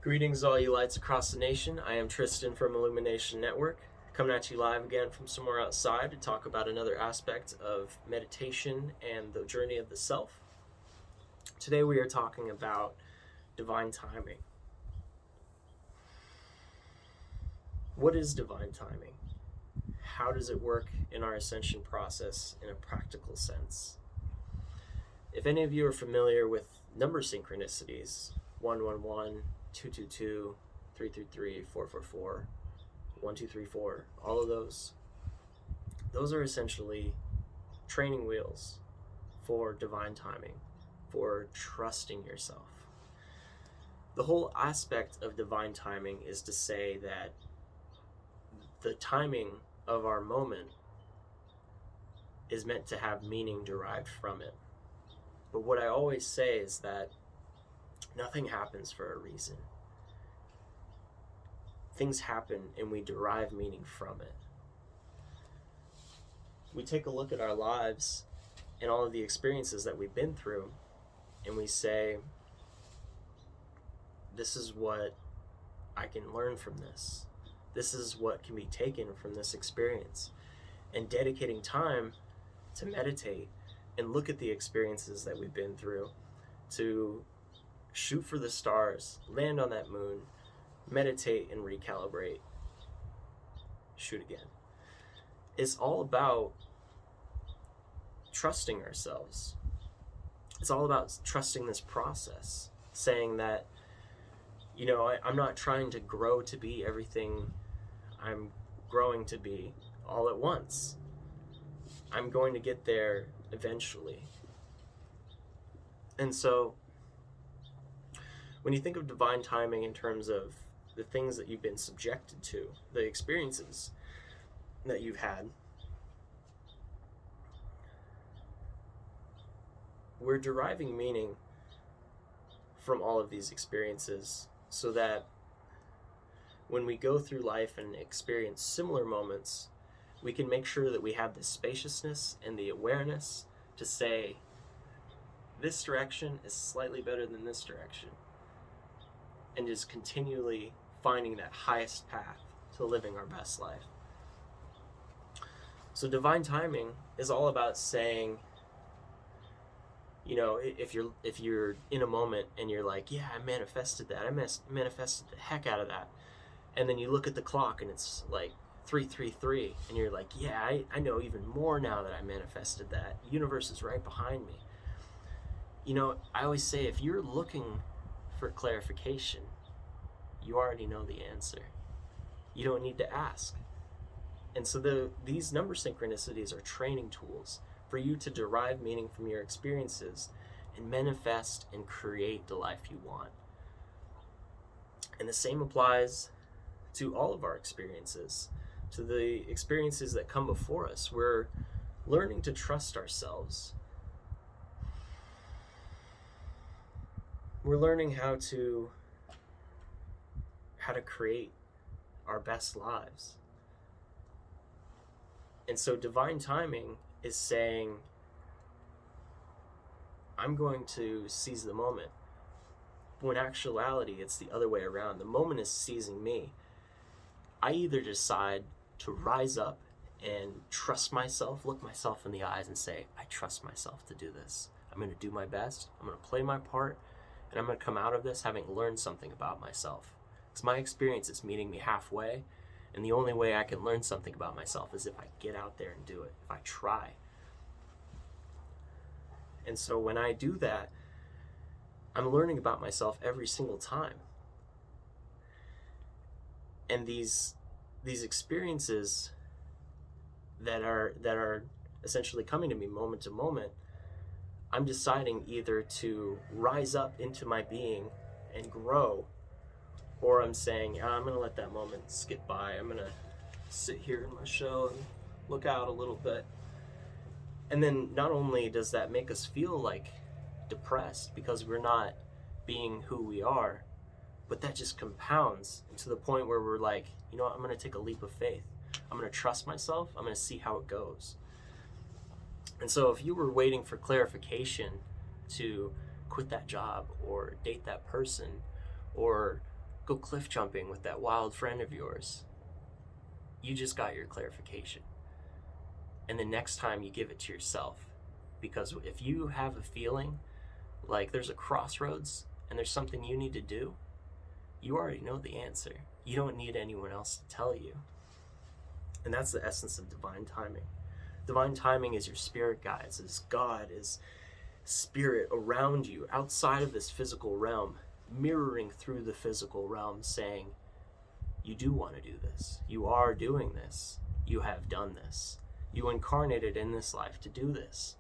Greetings, all you lights across the nation. I am Tristan from IllumiNation Network, coming at you live again from somewhere outside to talk about another aspect of meditation and the journey of the self. Today we are talking about divine timing. What is divine timing? How does it work in our ascension process in a practical sense? If any of you are familiar with number synchronicities, 111, 222, 333, 444, 1234, all of those are essentially training wheels for divine timing, for trusting yourself. The whole aspect of divine timing is to say that the timing of our moment is meant to have meaning derived from it. But what I always say is that nothing happens for a reason. Things happen and we derive meaning from it. We take a look at our lives and all of the experiences that we've been through, and we say, this is what I can learn from this. This is what can be taken from this experience. And dedicating time to meditate and look at the experiences that we've been through, to shoot for the stars, land on that moon, meditate and recalibrate, shoot again. It's all about trusting ourselves. It's all about trusting this process, saying that, I'm not trying to grow to be everything I'm growing to be all at once. I'm going to get there eventually. And so when you think of divine timing in terms of the things that you've been subjected to, the experiences that you've had, we're deriving meaning from all of these experiences so that when we go through life and experience similar moments, we can make sure that we have the spaciousness and the awareness to say, this direction is slightly better than this direction, and just continually finding that highest path to living our best life. So divine timing is all about saying, if you're in a moment and you're like, yeah, I manifested that, I manifested the heck out of that, and then you look at the clock and it's like 333, and you're like, yeah, I know even more now that I manifested that. The universe is right behind me. I always say, if you're looking for clarification, you already know the answer. You don't need to ask. And so these number synchronicities are training tools for you to derive meaning from your experiences and manifest and create the life you want. And the same applies to all of our experiences, to the experiences that come before us. We're learning to trust ourselves. We're learning how to create our best lives. And so divine timing is saying, I'm going to seize the moment. When in actuality, it's the other way around. The moment is seizing me. I either decide to rise up and trust myself, look myself in the eyes and say, I trust myself to do this. I'm going to do my best. I'm going to play my part. And I'm going to come out of this having learned something about myself. Because my experience is meeting me halfway. And the only way I can learn something about myself is if I get out there and do it, if I try. And so when I do that, I'm learning about myself every single time. And these experiences that are essentially coming to me moment to moment, I'm deciding either to rise up into my being and grow, or I'm saying, I'm going to let that moment skip by. I'm going to sit here in my show and look out a little bit. And then not only does that make us feel like depressed because we're not being who we are, but that just compounds to the point where we're like, I'm going to take a leap of faith. I'm going to trust myself. I'm going to see how it goes. And so if you were waiting for clarification to quit that job or date that person or go cliff jumping with that wild friend of yours. You just got your clarification. And the next time you give it to yourself. Because if you have a feeling like there's a crossroads and there's something you need to do, you already know the answer. You don't need anyone else to tell you. And that's the essence of divine timing. Divine timing is your spirit guides, is God, is spirit around you, outside of this physical realm, mirroring through the physical realm, saying, you do want to do this. You are doing this. You have done this. You incarnated in this life to do this.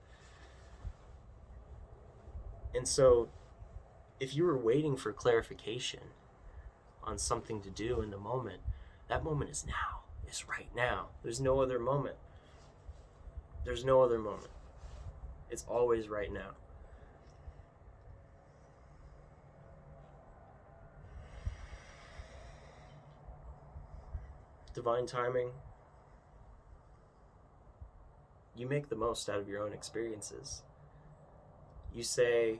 And so, if you were waiting for clarification on something to do in the moment, that moment is now. It's right now. There's no other moment. There's no other moment. It's always right now. Divine timing. You make the most out of your own experiences. You say,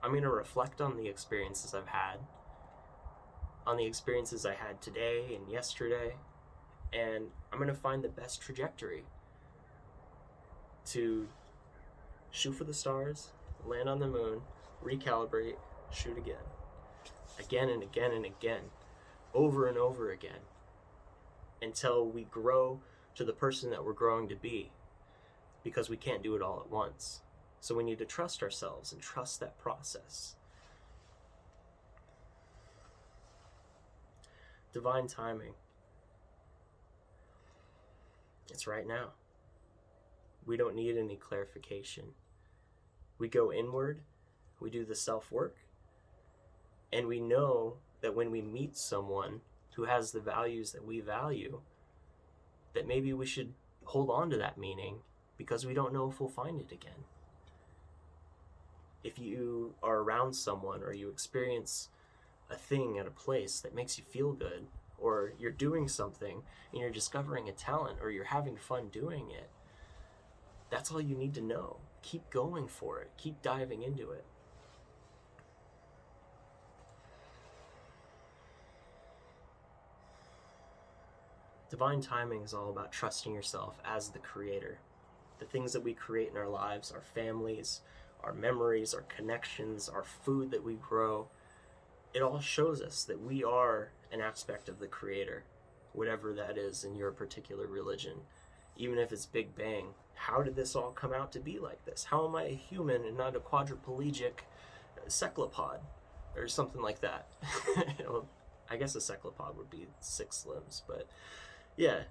I'm going to reflect on the experiences I've had, on the experiences I had today and yesterday, and I'm going to find the best trajectory to shoot for the stars, land on the moon, recalibrate, shoot again and again and again, over and over again, until we grow to the person that we're growing to be, because we can't do it all at once. So we need to trust ourselves and trust that process. Divine timing. It's right now. We don't need any clarification. We go inward, we do the self-work, and we know that when we meet someone who has the values that we value, that maybe we should hold on to that meaning because we don't know if we'll find it again. If you are around someone or you experience a thing at a place that makes you feel good, or you're doing something and you're discovering a talent or you're having fun doing it, that's all you need to know. Keep going for it. Keep diving into it. Divine timing is all about trusting yourself as the creator. The things that we create in our lives, our families, our memories, our connections, our food that we grow, it all shows us that we are an aspect of the creator, whatever that is in your particular religion. Even if it's Big Bang, how did this all come out to be like this? How am I a human and not a quadriplegic cephalopod or something like that? Well, I guess a cephalopod would be 6 limbs, but yeah.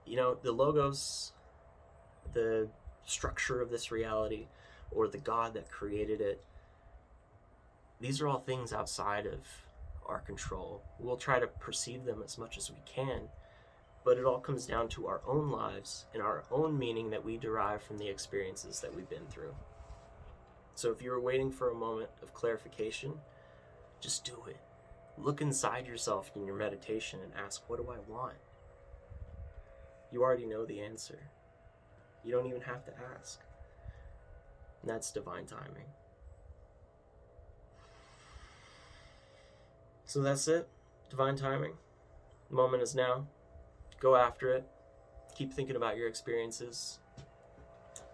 The logos, the structure of this reality, or the God that created it, these are all things outside of our control. We'll try to perceive them as much as we can, but it all comes down to our own lives and our own meaning that we derive from the experiences that we've been through. So if you were waiting for a moment of clarification, just do it. Look inside yourself in your meditation and ask, what do I want? You already know the answer. You don't even have to ask. And that's divine timing. So that's it. Divine timing. The moment is now. Go after it. Keep thinking about your experiences.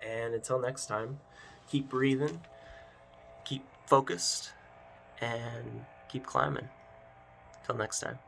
And until next time, keep breathing, keep focused, and keep climbing. Till next time.